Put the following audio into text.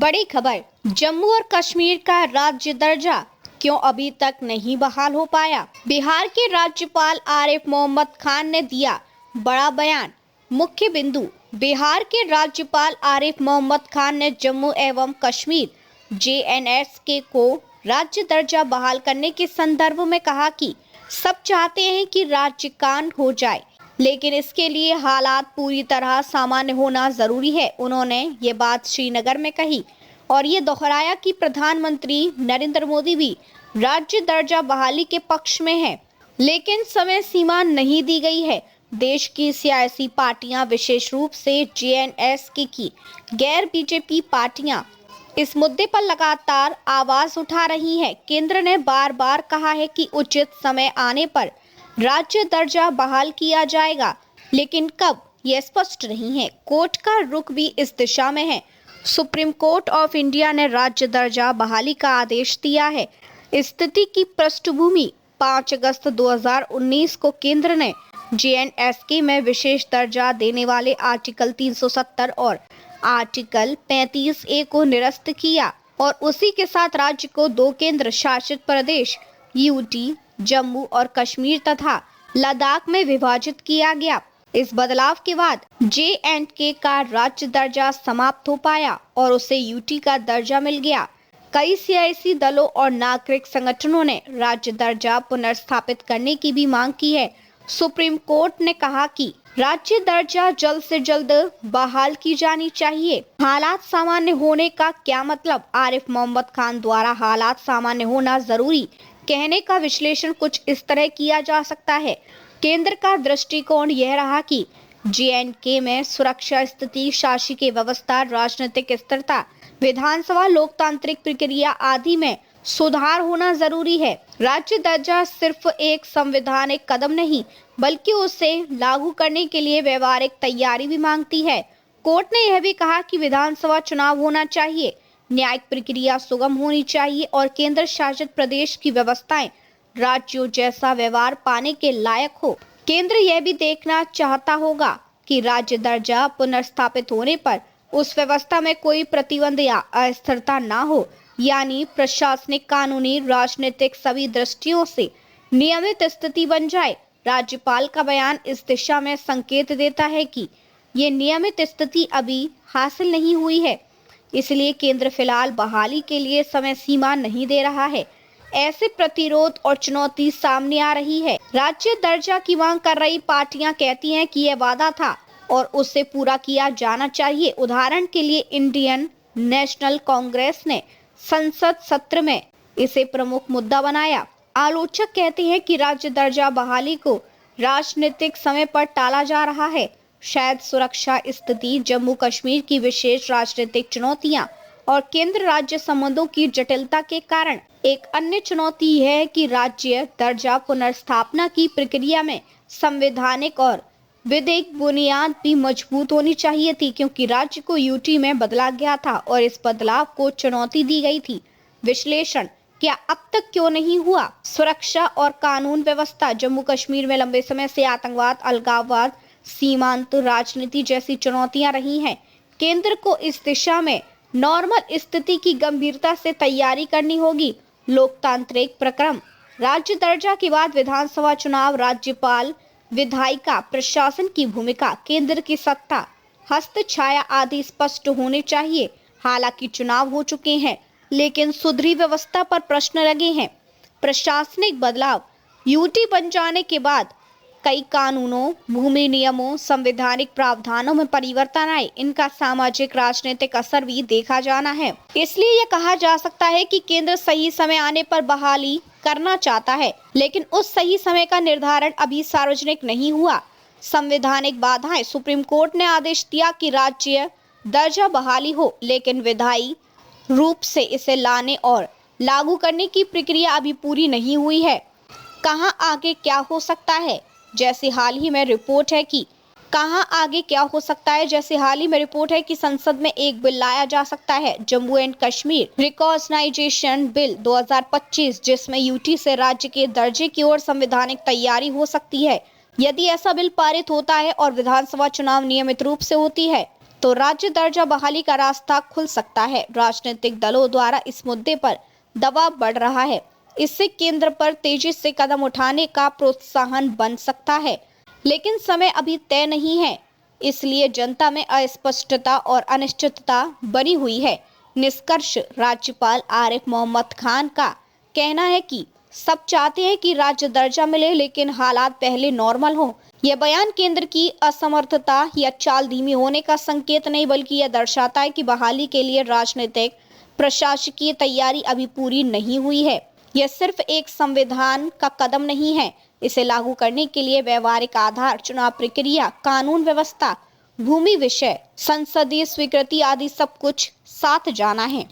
बड़ी खबर, जम्मू और कश्मीर का राज्य दर्जा क्यों अभी तक नहीं बहाल हो पाया। बिहार के राज्यपाल आरिफ मोहम्मद खान ने दिया बड़ा बयान। मुख्य बिंदु, बिहार के राज्यपाल आरिफ मोहम्मद खान ने जम्मू एवं कश्मीर JNSK को राज्य दर्जा बहाल करने के संदर्भ में कहा कि सब चाहते हैं कि राज्य कायम हो जाए, लेकिन इसके लिए हालात पूरी तरह सामान्य होना जरूरी है। उन्होंने ये बात श्रीनगर में कही और ये दोहराया कि प्रधानमंत्री नरेंद्र मोदी भी राज्य दर्जा बहाली के पक्ष में है, लेकिन समय सीमा नहीं दी गई है। देश की सियासी पार्टियां, विशेष रूप से JNSK की गैर BJP पार्टियां इस मुद्दे पर लगातार आवाज उठा रही हैं। केंद्र ने बार बार कहा है कि उचित समय आने पर राज्य दर्जा बहाल किया जाएगा, लेकिन कब यह स्पष्ट नहीं है। कोर्ट का रुख भी इस दिशा में है। सुप्रीम कोर्ट ऑफ इंडिया ने राज्य दर्जा बहाली का आदेश दिया है। स्थिति की पृष्ठभूमि 5 अगस्त 2019 को केंद्र ने JNSK में विशेष दर्जा देने वाले आर्टिकल 370 और आर्टिकल 35A को निरस्त किया और उसी के साथ राज्य को 2 केंद्र शासित प्रदेश UT, जम्मू और कश्मीर तथा लद्दाख में विभाजित किया गया। इस बदलाव के बाद JNK का राज्य दर्जा समाप्त हो पाया और उसे UT का दर्जा मिल गया। कई सियासी दलों और नागरिक संगठनों ने राज्य दर्जा पुनर्स्थापित करने की भी मांग की है। सुप्रीम कोर्ट ने कहा कि राज्य दर्जा जल्द से जल्द बहाल की जानी चाहिए। हालात सामान्य होने का क्या मतलब? आरिफ मोहम्मद खान द्वारा हालात सामान्य होना जरूरी कहने का विश्लेषण कुछ इस तरह किया जा सकता है। केंद्र का दृष्टिकोण यह रहा कि JNK में सुरक्षा स्थिति, शासकीय व्यवस्था, राजनीतिक स्थिरता, विधानसभा लोकतांत्रिक प्रक्रिया आदि में सुधार होना जरूरी है। राज्य दर्जा सिर्फ एक संवैधानिक कदम नहीं, बल्कि उसे लागू करने के लिए व्यवहारिक तैयारी भी मांगती है। कोर्ट ने यह भी कहा कि विधानसभा चुनाव होना चाहिए, न्यायिक प्रक्रिया सुगम होनी चाहिए और केंद्र शासित प्रदेश की व्यवस्थाएं राज्यों जैसा व्यवहार पाने के लायक हो। केंद्र यह भी देखना चाहता होगा कि राज्य दर्जा पुनर्स्थापित होने पर उस व्यवस्था में कोई प्रतिबंध या अस्थिरता ना हो, यानी प्रशासनिक, कानूनी, राजनीतिक सभी दृष्टियों से नियमित स्थिति बन जाए। राज्यपाल का बयान इस दिशा में संकेत देता है कि ये नियमित स्थिति अभी हासिल नहीं हुई है, इसलिए केंद्र फिलहाल बहाली के लिए समय सीमा नहीं दे रहा है। ऐसे प्रतिरोध और चुनौती सामने आ रही है। राज्य दर्जा की मांग कर रही पार्टियां कहती हैं कि यह वादा था और उसे पूरा किया जाना चाहिए। उदाहरण के लिए इंडियन नेशनल कांग्रेस ने संसद सत्र में इसे प्रमुख मुद्दा बनाया। आलोचक कहते हैं कि राज्य दर्जा बहाली को राजनीतिक समय पर टाला जा रहा है। शायद सुरक्षा स्थिति, जम्मू कश्मीर की विशेष राजनीतिक चुनौतियां और केंद्र राज्य संबंधों की जटिलता के कारण। एक अन्य चुनौती यह है कि राज्य दर्जा पुनर्स्थापना की प्रक्रिया में संवैधानिक और विधिक बुनियाद भी मजबूत होनी चाहिए थी, क्योंकि राज्य को UT में बदला गया था और इस बदलाव को चुनौती दी गई थी। विश्लेषण, क्या अब तक क्यों नहीं हुआ? सुरक्षा और कानून व्यवस्था, जम्मू कश्मीर में लंबे समय से आतंकवाद, अलगाववाद, सीमांत राजनीति जैसी चुनौतियां रही हैं। केंद्र को इस दिशा में नॉर्मल स्थिति की गंभीरता से तैयारी करनी होगी। लोकतांत्रिक प्रक्रम, राज्य दर्जा के बाद विधानसभा चुनाव, राज्यपाल, विधायिका, प्रशासन की भूमिका, केंद्र की सत्ता, हस्तछाया आदि स्पष्ट होने चाहिए। हालांकि चुनाव हो चुके हैं, लेकिन सुधरी व्यवस्था पर प्रश्न लगे हैं। प्रशासनिक बदलाव, UT बन जाने के बाद कई कानूनों, भूमि नियमों, संवैधानिक प्रावधानों में परिवर्तन आए। इनका सामाजिक राजनीतिक असर भी देखा जाना है। इसलिए यह कहा जा सकता है कि केंद्र सही समय आने पर बहाली करना चाहता है, लेकिन उस सही समय का निर्धारण अभी सार्वजनिक नहीं हुआ। संवैधानिक बाधाएं, सुप्रीम कोर्ट ने आदेश दिया कि राज्य दर्जा बहाली हो, लेकिन विधायी रूप से इसे लाने और लागू करने की प्रक्रिया अभी पूरी नहीं हुई है। कहां आगे क्या हो सकता है? जैसे हाल ही में रिपोर्ट है कि संसद में एक बिल लाया जा सकता है, Jammu and Kashmir recognition bill 2025, जिसमें UT से राज्य के दर्जे की ओर संवैधानिक तैयारी हो सकती है। यदि ऐसा बिल पारित होता है और विधानसभा चुनाव नियमित रूप से होती है, तो राज्य दर्जा बहाली का रास्ता खुल सकता है। राजनीतिक दलों द्वारा इस मुद्दे पर दबाव बढ़ रहा है। इससे केंद्र पर तेजी से कदम उठाने का प्रोत्साहन बन सकता है, लेकिन समय अभी तय नहीं है, इसलिए जनता में अस्पष्टता और अनिश्चितता बनी हुई है। निष्कर्ष, राज्यपाल आरिफ मोहम्मद खान का कहना है कि सब चाहते हैं कि राज्य दर्जा मिले, लेकिन हालात पहले नॉर्मल हो। यह बयान केंद्र की असमर्थता या चाल धीमी होने का संकेत नहीं, बल्कि यह दर्शाता है कि बहाली के लिए राजनीतिक प्रशासकीय तैयारी अभी पूरी नहीं हुई है। यह सिर्फ एक संविधान का कदम नहीं है, इसे लागू करने के लिए व्यवहारिक आधार, चुनाव प्रक्रिया, कानून व्यवस्था, भूमि विषय, संसदीय स्वीकृति आदि सब कुछ साथ जाना है।